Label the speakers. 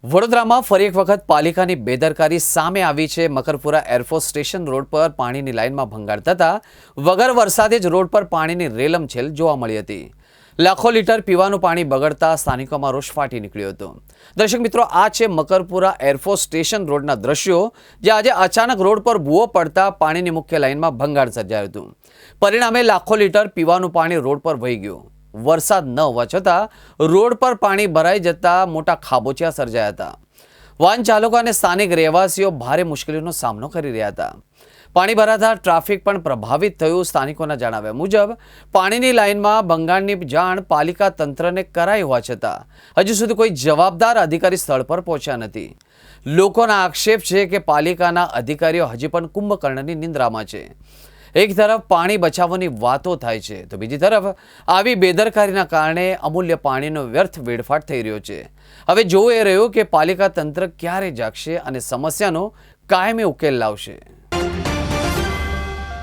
Speaker 1: વડોદરામાં ફરી એક વખત પાલિકાની બેદરકારી સામે આવી છે। મકરપુરા એરફોર્સ સ્ટેશન રોડ પર પાણીની લાઇનમાં ભંગાણ થતા વગર વરસાદે જ રોડ પર પાણીની રેલમછેલ જોવા મળી હતી। લાખો લીટર પીવાનું પાણી બગડતા સ્થાનિકોમાં રોષ ફાટી નીકળ્યો હતો। દર્શક મિત્રો, આ છે મકરપુરા એરફોર્સ સ્ટેશન રોડના દ્રશ્યો, જે આજે અચાનક રોડ પર ભૂવો પડતા પાણીની મુખ્ય લાઇનમાં ભંગાણ સર્જાયું હતું। પરિણામે લાખો લીટર પીવાનું પાણી રોડ પર વહી ગયું। વરસાદ ન હોવા છતાં રોડ પર પાણી ભરાઈ જતા મોટા ખાબોચિયા સર્જાયા હતા। વાહન ચાલકો અને સ્થાનિક રહેવાસીઓ ભારે મુશ્કેલીનો સામનો કરી રહ્યા હતા। પાણી ભરાતા ટ્રાફિક પણ પ્રભાવિત થયું। સ્થાનિકોના જણાવ્યા મુજબ પાણીની લાઇનમાં ભંગાણની જાણ પાલિકા તંત્રને કરાઈ હોવા છતાં હજુ સુધી કોઈ જવાબદાર અધિકારી સ્થળ પર પહોંચ્યા નથી। લોકોના આક્ષેપ છે કે પાલિકાના અધિકારીઓ હજી પણ કુંભકર્ણની નિંદ્રામાં છે। એક તરફ પાણી બચાવવાની વાતો થાય છે, તો બીજી તરફ આવી બેદરકારીના કારણે અમૂલ્ય પાણીનો વ્યર્થ વેડફાટ થઈ રહ્યો છે। હવે જોવું એ રહ્યું કે પાલિકા તંત્ર ક્યારે જાગશે અને સમસ્યાનો કાયમી ઉકેલ લાવશે।